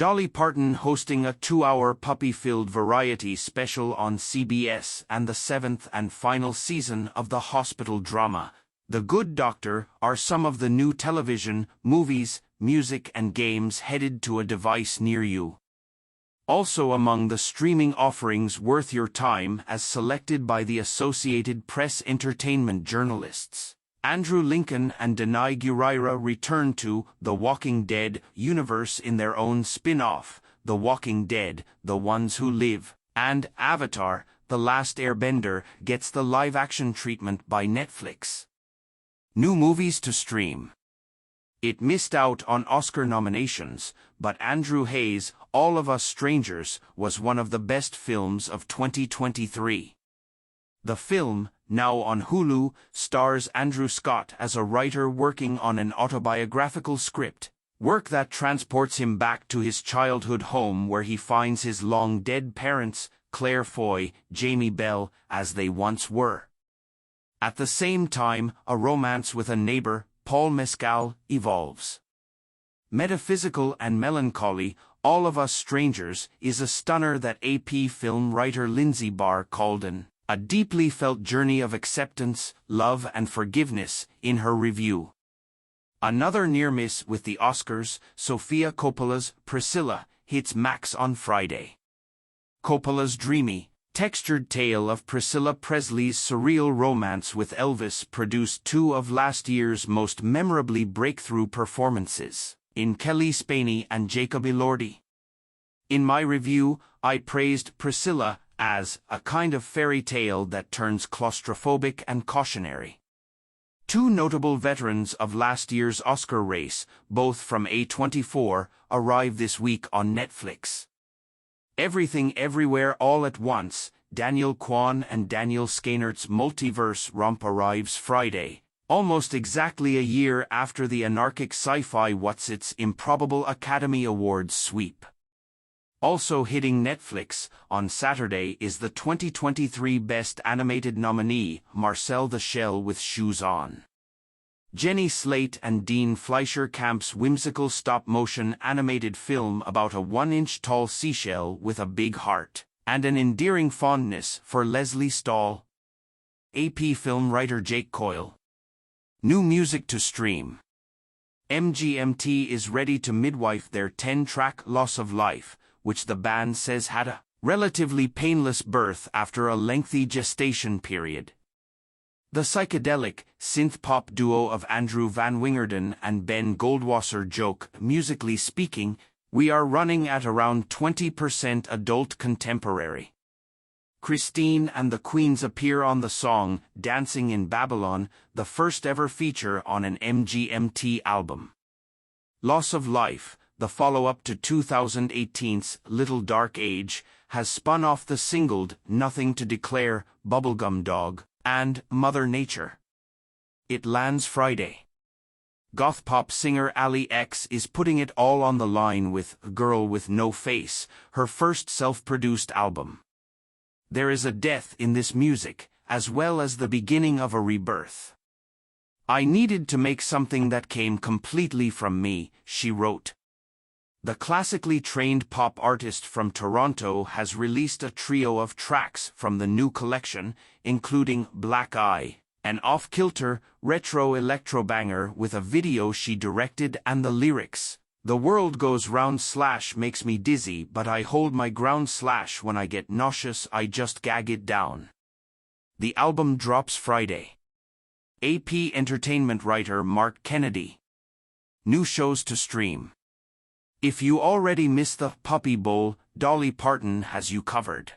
Dolly Parton hosting a 2-hour puppy-filled variety special on CBS and the 7th and final season of the hospital drama, The Good Doctor, are some of the new television, movies, music and games headed to a device near you. Also among the streaming offerings worth your time as selected by the Associated Press entertainment journalists. Andrew Lincoln and Danai Gurira return to The Walking Dead universe in their own spin-off, The Walking Dead, The Ones Who Live, and Avatar, The Last Airbender gets the live-action treatment by Netflix. New movies to stream. It missed out on Oscar nominations, but Andrew Haigh's All of Us Strangers was one of the best films of 2023. The film, now on Hulu, stars Andrew Scott as a writer working on an autobiographical script, work that transports him back to his childhood home where he finds his long-dead parents, Claire Foy, Jamie Bell, as they once were. At the same time, a romance with a neighbor, Paul Mescal, evolves. Metaphysical and Melancholy, All of Us Strangers, is a stunner that AP film writer Lindsey Bahr called a deeply felt journey of acceptance, love and forgiveness in her review. Another near-miss with the Oscars, Sofia Coppola's Priscilla hits Max on Friday. Coppola's dreamy, textured tale of Priscilla Presley's surreal romance with Elvis produced two of last year's most memorably breakthrough performances, in Kelly Spaney and Jacob Elordi. In my review, I praised Priscilla as a kind of fairy tale that turns claustrophobic and cautionary. Two notable veterans of last year's Oscar race, both from A24, arrive this week on Netflix. Everything Everywhere All at Once, Daniel Kwan and Daniel Scheinert's multiverse romp arrives Friday, almost exactly a year after the anarchic sci-fi What's Its Improbable Academy Awards sweep. Also hitting Netflix on Saturday is the 2023 Best Animated nominee, Marcel the Shell with Shoes On. Jenny Slate and Dean Fleischer Camp's whimsical stop-motion animated film about a 1-inch-tall seashell with a big heart, and an endearing fondness for Leslie Stahl. AP film writer Jake Coyle. New music to stream. MGMT is ready to midwife their 10-track Loss of Life, which the band says had a relatively painless birth after a lengthy gestation period. The psychedelic, synth-pop duo of Andrew Van Wingerden and Ben Goldwasser joke, musically speaking, we are running at around 20% adult contemporary. Christine and the Queens appear on the song Dancing in Babylon, the first-ever feature on an MGMT album. Loss of Life, the follow-up to 2018's Little Dark Age, has spun off the singled Nothing to Declare, Bubblegum Dog, and Mother Nature. It lands Friday. Goth pop singer Ali X is putting it all on the line with Girl with No Face, her first self-produced album. There is a death in this music, as well as the beginning of a rebirth. I needed to make something that came completely from me, she wrote. The classically trained pop artist from Toronto has released a trio of tracks from the new collection, including Black Eye, an off-kilter, retro electro-banger with a video she directed and the lyrics, "The world goes round / makes me dizzy but I hold my ground / when I get nauseous I just gag it down." The album drops Friday. AP Entertainment writer Mark Kennedy. New shows to stream. If you already missed the Puppy Bowl, Dolly Parton has you covered.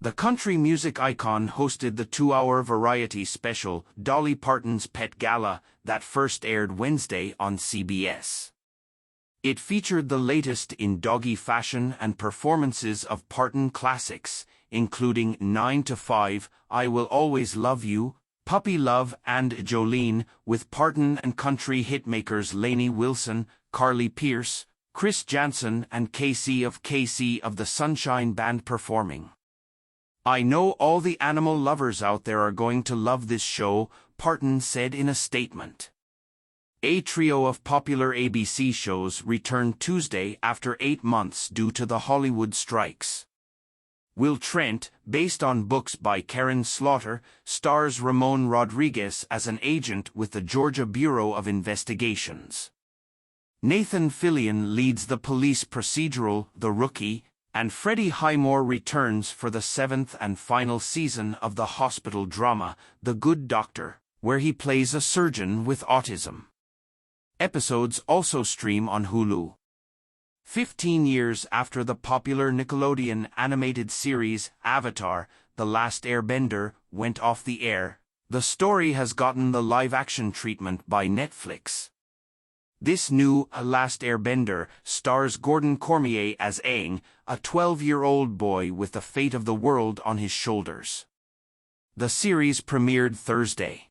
The country music icon hosted the 2-hour variety special, Dolly Parton's Pet Gala, that first aired Wednesday on CBS. It featured the latest in doggy fashion and performances of Parton classics, including 9 to 5, I Will Always Love You, Puppy Love and Jolene, with Parton and country hitmakers Lainey Wilson, Carly Pearce, Chris Jansen and Casey of the Sunshine Band performing. I know all the animal lovers out there are going to love this show, Parton said in a statement. A trio of popular ABC shows returned Tuesday after 8 months due to the Hollywood strikes. Will Trent, based on books by Karen Slaughter, stars Ramon Rodriguez as an agent with the Georgia Bureau of Investigations. Nathan Fillion leads the police procedural The Rookie, and Freddie Highmore returns for the 7th and final season of the hospital drama, The Good Doctor, where he plays a surgeon with autism. Episodes also stream on Hulu. 15 years after the popular Nickelodeon animated series Avatar, The Last Airbender, went off the air, the story has gotten the live-action treatment by Netflix. This new Last Airbender stars Gordon Cormier as Aang, a 12-year-old boy with the fate of the world on his shoulders. The series premiered Thursday.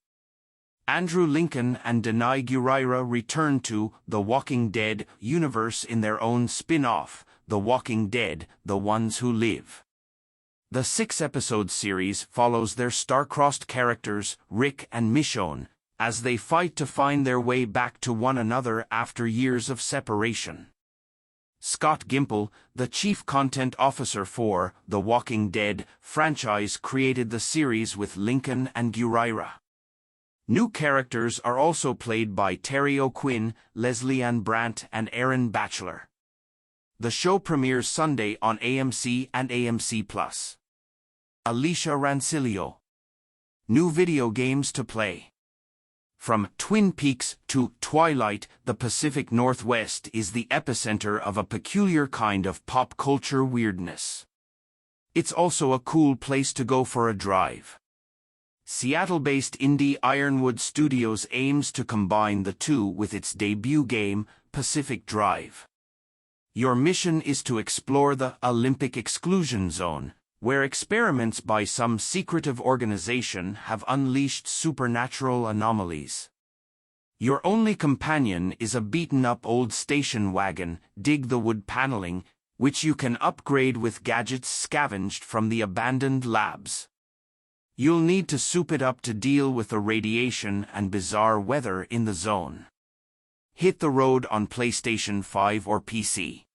Andrew Lincoln and Danai Gurira return to The Walking Dead universe in their own spin-off, The Walking Dead: The Ones Who Live. The 6-episode series follows their star-crossed characters, Rick and Michonne, as they fight to find their way back to one another after years of separation. Scott Gimple, the chief content officer for The Walking Dead franchise, created the series with Lincoln and Gurira. New characters are also played by Terry O'Quinn, Leslie Ann Brandt, and Aaron Batchelor. The show premieres Sunday on AMC and AMC+. Alicia Rancilio. New video games to play. From Twin Peaks to Twilight, the Pacific Northwest is the epicenter of a peculiar kind of pop culture weirdness. It's also a cool place to go for a drive. Seattle-based indie Ironwood Studios aims to combine the two with its debut game, Pacific Drive. Your mission is to explore the Olympic Exclusion Zone, where experiments by some secretive organization have unleashed supernatural anomalies. Your only companion is a beaten-up old station wagon, Dig the Wood paneling, which you can upgrade with gadgets scavenged from the abandoned labs. You'll need to soup it up to deal with the radiation and bizarre weather in the zone. Hit the road on PlayStation 5 or PC.